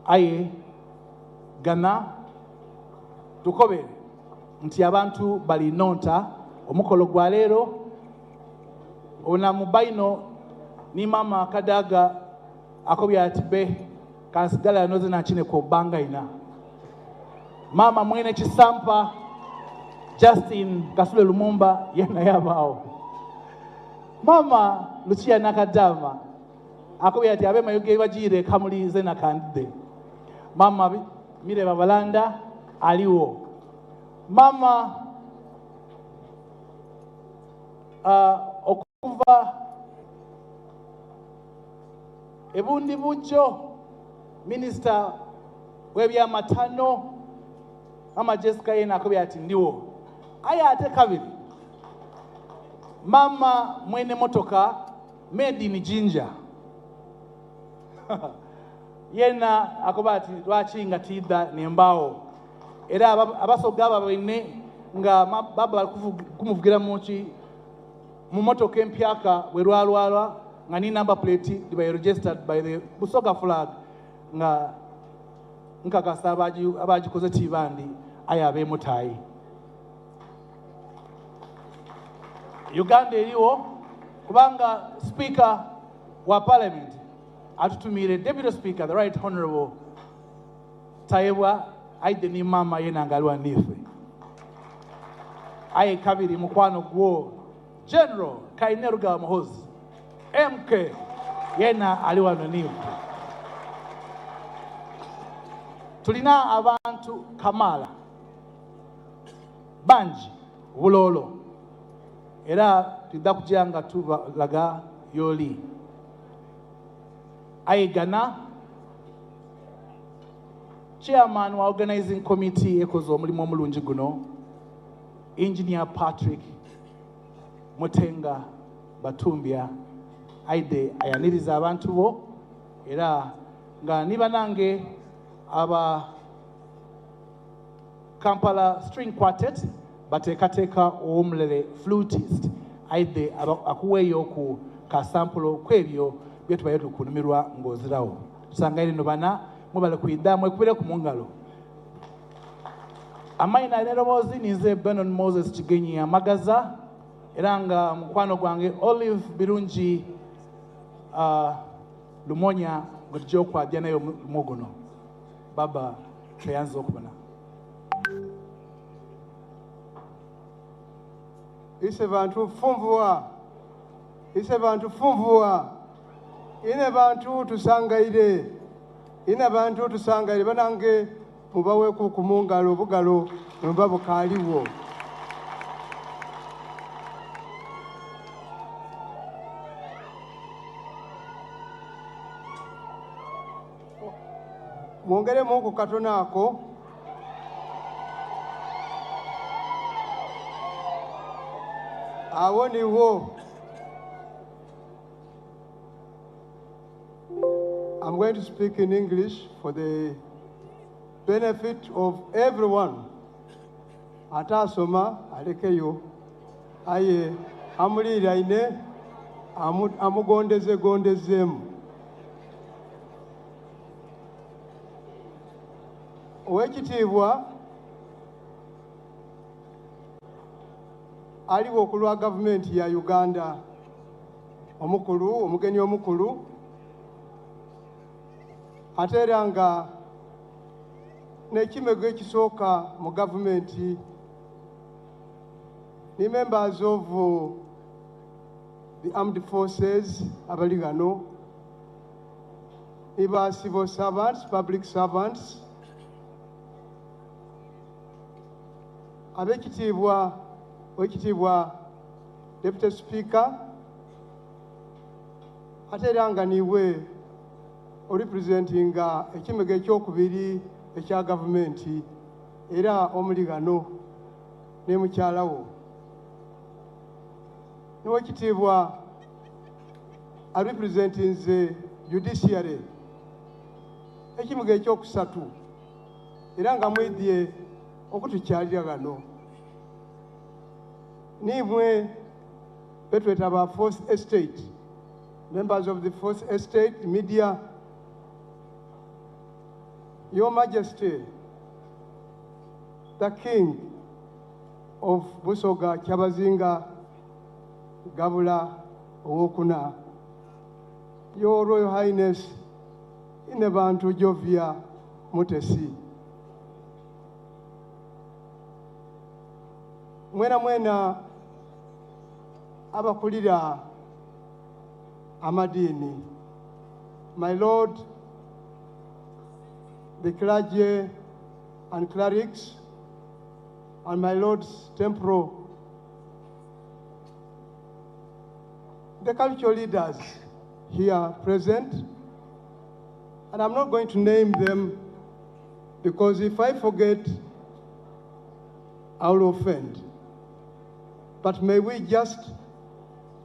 aye gana tukobere nti abantu bali nonta omukolo gwa leero ona mubaino ni mama kadaga akobya ati be kansigala noze nakine ko banga ina mama mwene chisampa Justin Kasule Lumumba yena yabao mama Lucia Nakadama akobya ati abe mayoge bajire kamulize na kandide mama mire babalanda aliwo mama okuva ebundi bujo minister webyamatano mama Jessica yena akobya ati ndiwo aya ate kabiri mama mwene motoka made in Jinja yena akobati twachinga tida nembao era abasoga aba bene nga baba kumuvugira muchi mu motoka empyaka werwalwalwa nga ni number plate diba registered by the Busoga flag nga nkakasa abagikoze tibandi ayabe mutai Uganda eriwo kubanga speaker wa parliament atutumire deputy speaker the right honorable Tayewa aide ni mama yena ngalwa nife aye kabiri mukwano gwo General Kaineruga Muhozi MK yena aliwano nife tulina abantu Kamala Banji Bulolo era tudakujanga tulaga yoli aigana chairman wa organizing committee ekozo omulimo omulungi guno engineer Patrick Mutenga Batumbya aide ayaniriza abantu bo era nga niba nange aba Kampala String Quartet batekateka omulele flutist aide akuweyo ku kasampulo kwebyo byetu bayetu kunumirwa ngozirawo tusangaire no bana mubale kuida mwekubire ku mungalo amaina lero mozi nize Benon Moses Chigenyi ya Magaza eranga mukwano gwange Olive Birungi Lumonya ngotjo kwa jana yo mugono baba tuyanzo kubona Inebantu fumvua Inebantu tusangaire banange mubawe ku mungalo bugalo mbabo kaliwo mwongere muku katonako awoni wo I'm going to speak in English for the benefit of everyone. Atasoma alekeyo aye amulira ine amugondezemu owekitiibwa aliwo okulwa gavumenti ya Uganda omugeni omukulu ate era nga n'ekimego ekisooka mu gavumenti ni members of the armed forces abali gano iba civil servants, public servants abekitiibwa Deputy Speaker ate era nga niwe representinga ekimego ekyokubiri ekya gavumenti era omuli gano ne mukyalawo niwe kitiibwa representinze judiciary ekimego ekyokusatu era nga mwidye okutukyalira gano nimwe betweta ba Fourth Estate, members of the Fourth Estate, media Your Majesty, the King of Busoga, Kyabazinga Gabula Owokuna, Your Royal Highness Inebantu Jovia Mutesi, mwena abakulira amadini, my Lord, the clergy and clerics, and my Lord's temporal, the cultural leaders here present, and I'm not going to name them because if I forget, I will offend. But may we just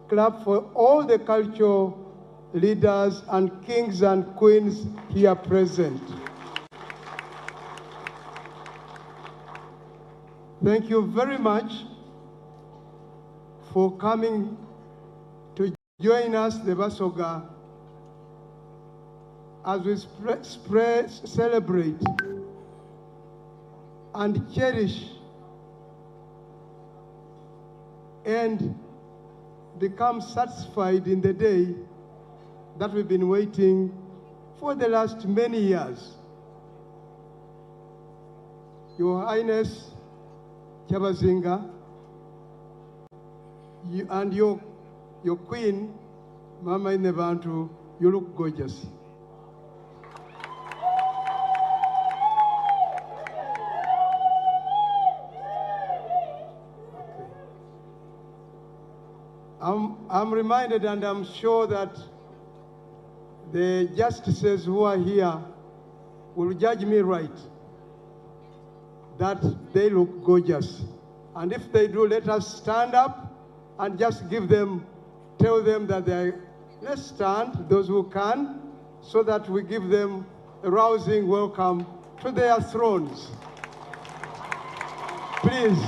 clap for all the cultural leaders and kings and queens here present. Thank you very much for coming to join us, the Basoga, as we celebrate and cherish and become satisfied in the day that we've been waiting for the last many years. Your Highness Kyabazinga, you and your Queen, Mama Inebantu, you look gorgeous. I'm reminded, and I'm sure that the justices who are here will judge me right, that they look gorgeous. And if they do, let us stand up and just tell them that let's stand, those who can, so that we give them a rousing welcome to their thrones. Please.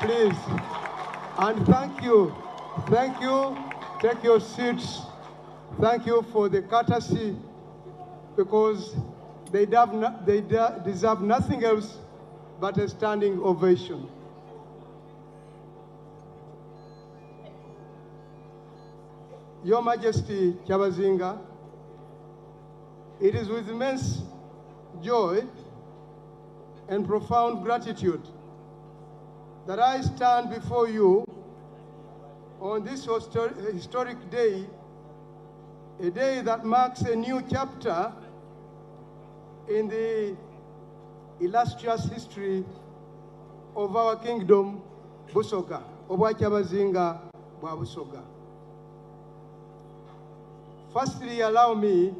Please, and thank you, take your seats. Thank you for the courtesy, because they deserve nothing else but a standing ovation. Your Majesty Kyabazinga, it is with immense joy and profound gratitude that I stand before you on this historic day, a day that marks a new chapter in the illustrious history of our kingdom, Busoga, Obwa Kyabazinga Bwa Busoga. Firstly, allow me,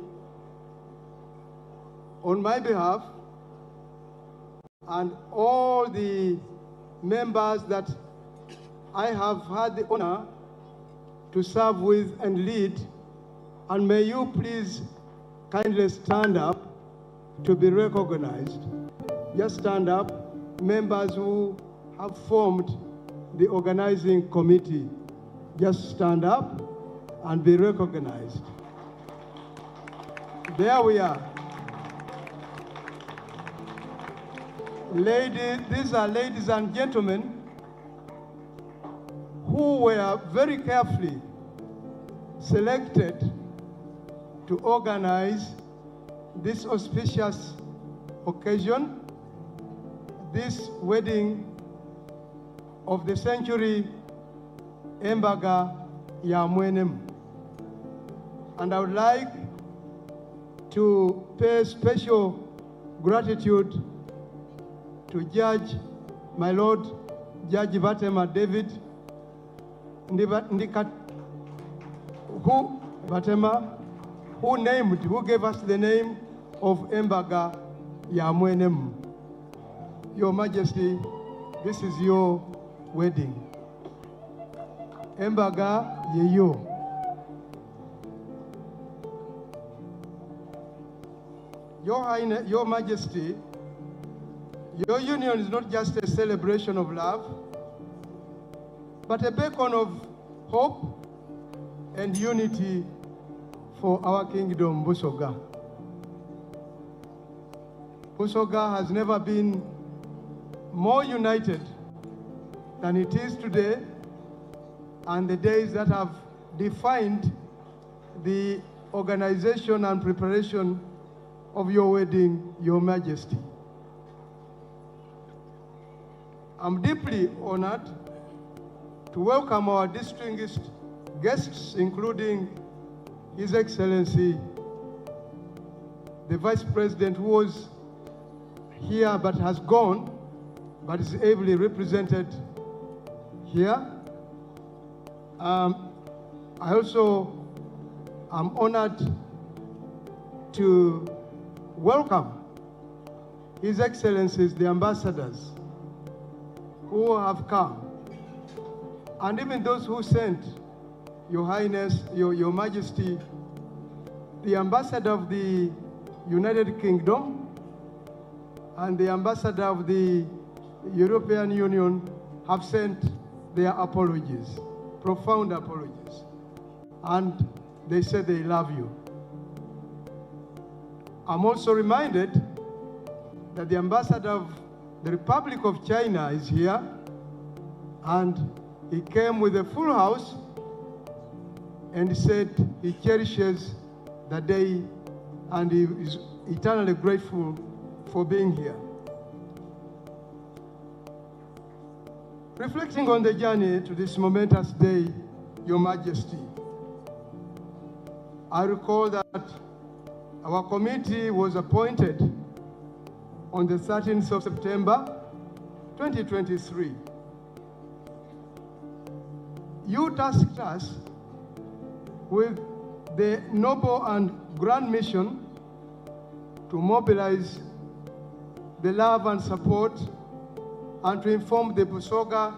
on my behalf, and all the members that I have had the honor to serve with and lead, and may you please kindly stand up to be recognized. Just stand up, members who have formed the organizing committee. Just stand up and be recognized. There we are. These are ladies and gentlemen who were very carefully selected to organize this auspicious occasion, this wedding of the century, Embaga ya Mwenem. And I would like to pay special gratitude to Judge, my Lord, Judge Batema David, who gave us the name of Embaga ya Mwenem. Your Majesty, this is your wedding. Embaga yeyo. Your Highness, Your Majesty, your union is not just a celebration of love, but a beacon of hope and unity for our kingdom, Busoga. Busoga has never been more united than it is today, and the days that have defined the organization and preparation of your wedding, Your Majesty. I'm deeply honored to welcome our distinguished guests, including His Excellency, the Vice President, who was here but has gone, but is ably represented here. I also am honored to welcome His Excellencies, the ambassadors who have come, and even those who sent, Your Highness, Your Majesty, the ambassador of the United Kingdom and the ambassador of the European Union have sent their apologies, profound apologies, and they said they love you. I'm also reminded that the ambassador of the Republic of China is here, and he came with a full house and he said he cherishes the day and he is eternally grateful for being here. Reflecting on the journey to this momentous day, Your Majesty, I recall that our committee was appointed on the 13th of September, 2023. You tasked us with the noble and grand mission to mobilize the love and support and to inform the Busoga,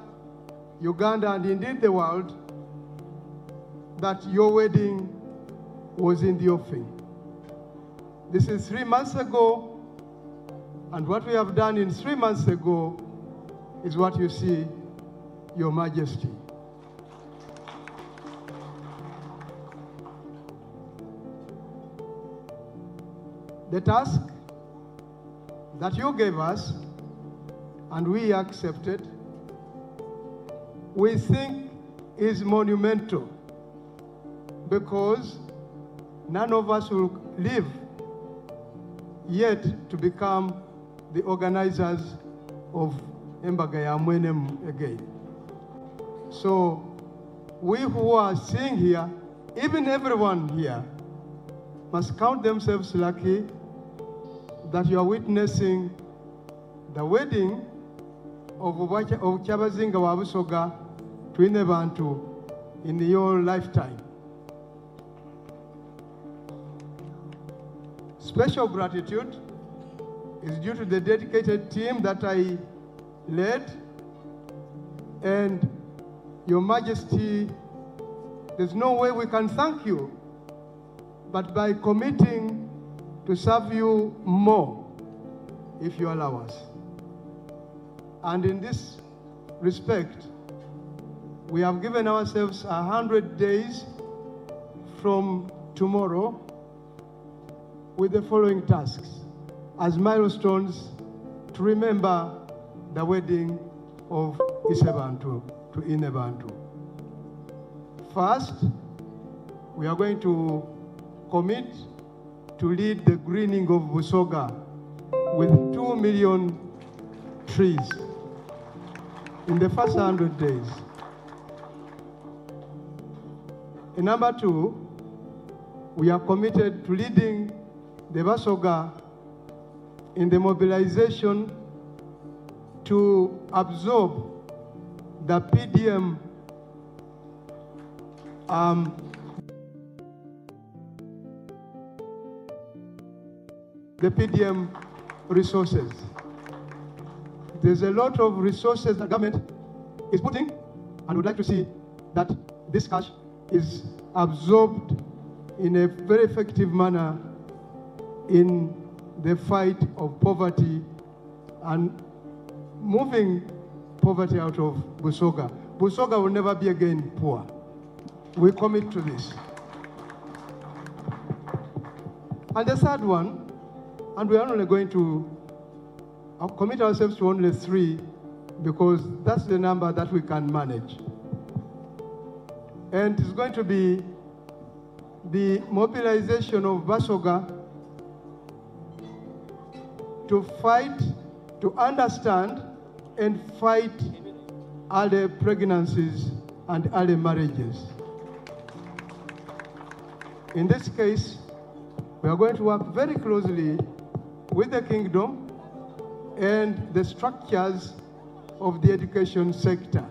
Uganda, and indeed the world that your wedding was in the offing. This is 3 months ago, and what we have done in 3 months ago is what you see, Your Majesty. The task that you gave us and we accepted, we think is monumental, because none of us will live yet to become the organizers of Embaga ya Mwenem again. So we who are seeing here, even everyone here, must count themselves lucky that you are witnessing the wedding of Kyabazinga Abasoga to Inebantu in your lifetime. Special gratitude is due to the dedicated team that I led, and Your Majesty, there's no way we can thank you but by committing to serve you more, if you allow us. And in this respect, we have given ourselves 100 days from tomorrow with the following tasks as milestones to remember the wedding of Isebantu to Inebantu. First, we are going to commit to lead the greening of Busoga with 2 million trees in the first 100 days. And number 2, we are committed to leading the Basoga in the mobilization to absorb the PDM resources. There's a lot of resources the government is putting, and would like to see that this cash is absorbed in a very effective manner in the fight of poverty and moving poverty out of Busoga. Busoga will never be again poor. We commit to this. And the third one, and we are only going to commit ourselves to only 3 because that's the number that we can manage. And it's going to be the mobilization of Basoga to fight, to understand and fight early pregnancies and early marriages. In this case, we are going to work very closely with the kingdom and the structures of the education sector,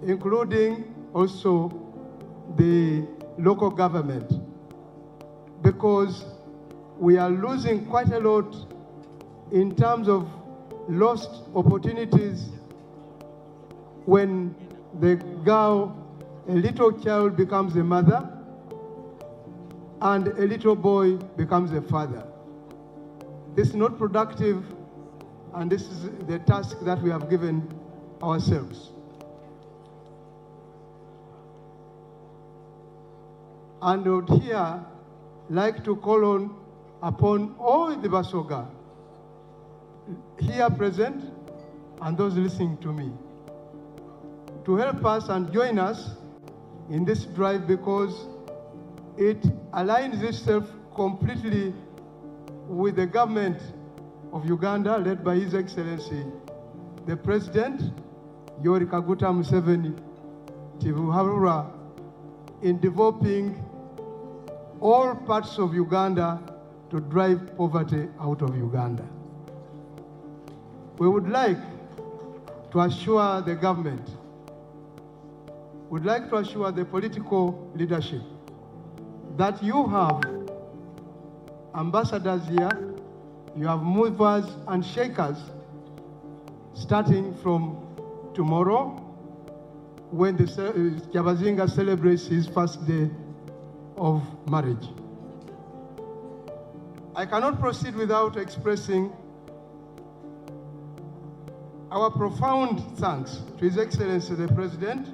including also the local government, because we are losing quite a lot in terms of lost opportunities when the girl, a little child becomes a mother and a little boy becomes a father. This is not productive, and this is the task that we have given ourselves. And I would here like to call on upon all the Basoga here present and those listening to me to help us and join us in this drive, because it aligns itself completely with the government of Uganda, led by His Excellency, the President, Yoweri Kaguta Museveni Tibuhaburwa, in developing all parts of Uganda to drive poverty out of Uganda. We would like to assure the government, would like to assure the political leadership that you have ambassadors here, you have movers and shakers starting from tomorrow when the Kyabazinga celebrates his first day of marriage. I cannot proceed without expressing our profound thanks to His Excellency the President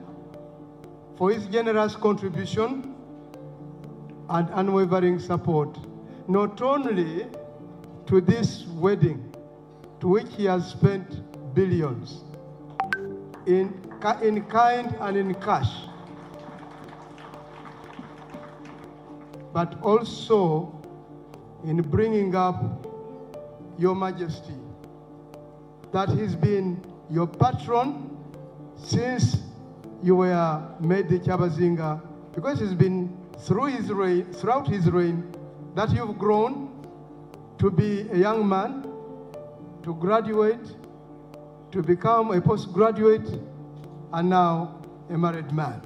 for his generous contribution and unwavering support, not only to this wedding, to which he has spent billions in kind and in cash, but also in bringing up Your Majesty, that he's been your patron since you were made the Kyabazinga, because it's been throughout his reign that you've grown to be a young man, to graduate, to become a postgraduate, and now a married man.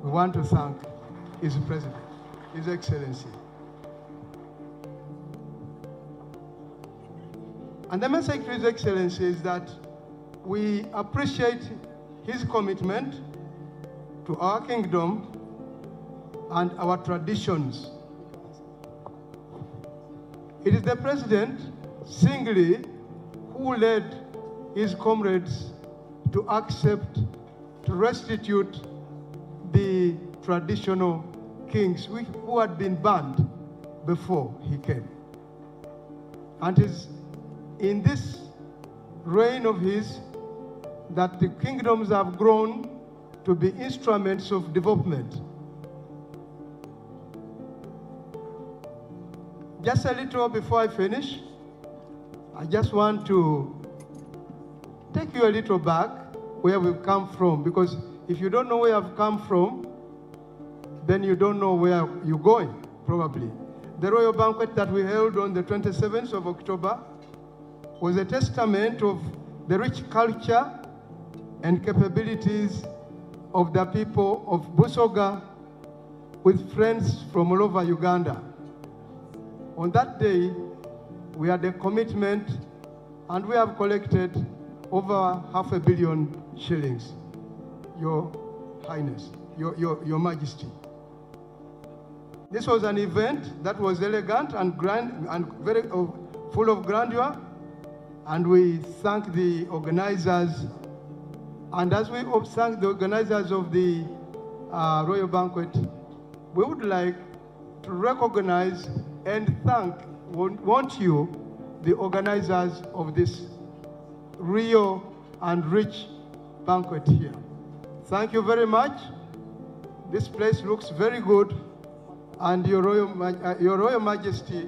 We want to thank His President, His Excellency. And the message to His Excellency is that we appreciate his commitment to our kingdom and our traditions. It is the President singly who led his comrades to accept, to restitute the traditional kings who had been banned before he came. And it is in this reign of his that the kingdoms have grown to be instruments of development. Just a little before I finish, I just want to take you a little back where we've come from, because if you don't know where I've come from, then you don't know where you're going, probably. The royal banquet that we held on the 27th of October was a testament of the rich culture and capabilities of the people of Busoga with friends from all over Uganda. On that day, we had a commitment and we have collected over $500 million shillings, Your Highness, Your Majesty. This was an event that was elegant and grand and very full of grandeur, and we thank the organizers. And as we thank the organizers of the Royal Banquet, we would like to recognize and want you, the organizers of this real and rich banquet here. Thank you very much. This place looks very good, and Your Royal Majesty,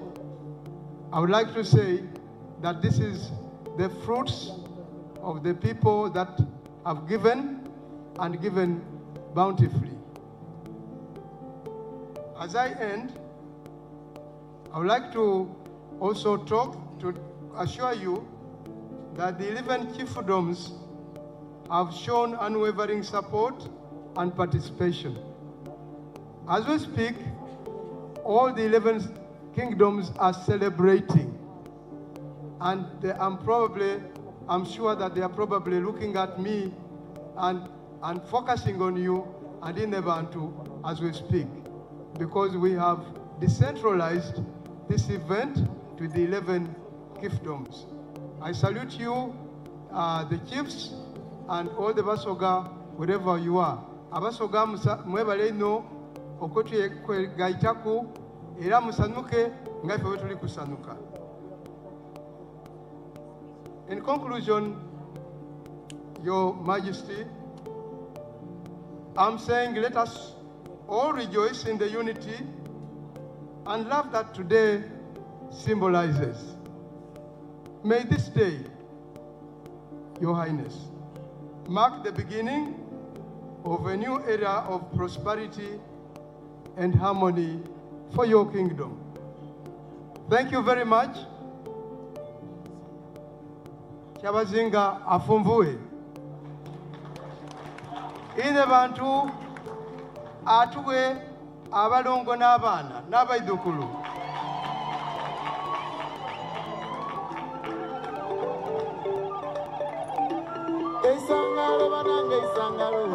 I would like to say that this is the fruits of the people that have given and given bountifully. As I end, I would like to also talk to assure you that the 11 chiefdoms have shown unwavering support and participation. As we speak, all the 11 kingdoms are celebrating, and I'm sure that they are probably looking at me and focusing on you and Inebantu as we speak, because we have decentralized this event to the 11 chiefdoms. I salute you, the chiefs, and all the Basoga, wherever you are. Abasoga mwebale ino okoti gaitaku era musanuke ngaife wetuli kusanuka. In conclusion, Your Majesty, I'm saying let us all rejoice in the unity and love that today symbolizes. May this day, Your Highness, mark the beginning of a new era of prosperity and harmony for your kingdom. Thank you very much. Kyabazinga afumvue. Inebantu atuwe abalongo n'abaana n'abaidukulu. Isangalo banange isangalo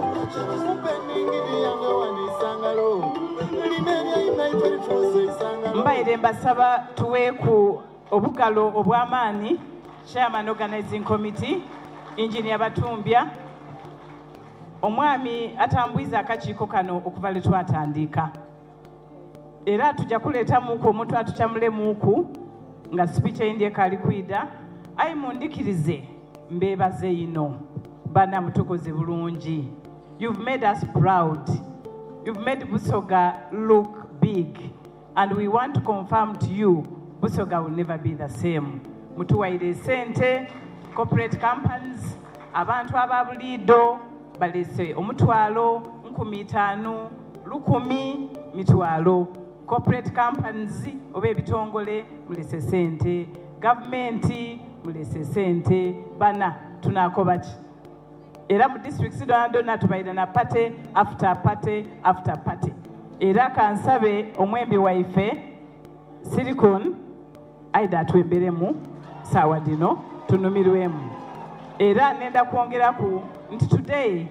Mupendingiri yange wani isangalo Linenya inaitwari tuwase isangalo Mbaire mbasaba tuwe ku obukalo obw'amaani Chairman Organizing Committee Engineer Batumbya omwami atambwiza akakiiko kano okuva lwe twatandika era tujja kuleetamuku omuntu atukyamulemu nga speech eyindyeko ali kwida ayi mundikirize mbeebaze ino bana mutukoze bulungi. You've made us proud. You've made Busoga look big, and we want to confirm to you Busoga will never be the same. Mutuwaire sente, corporate companies, abantu ababulido balese omutwalo 15 lukumi mitwalo. Corporate companies oba ebitongole mulese sente, government mulese sente, bana tunakoba ki era mu district donna tubaire na party after party after party. Era kansabe omwembi waife Silicon aida twemberemu sawa dino tunumirwemu era nenda kwongera ku nti today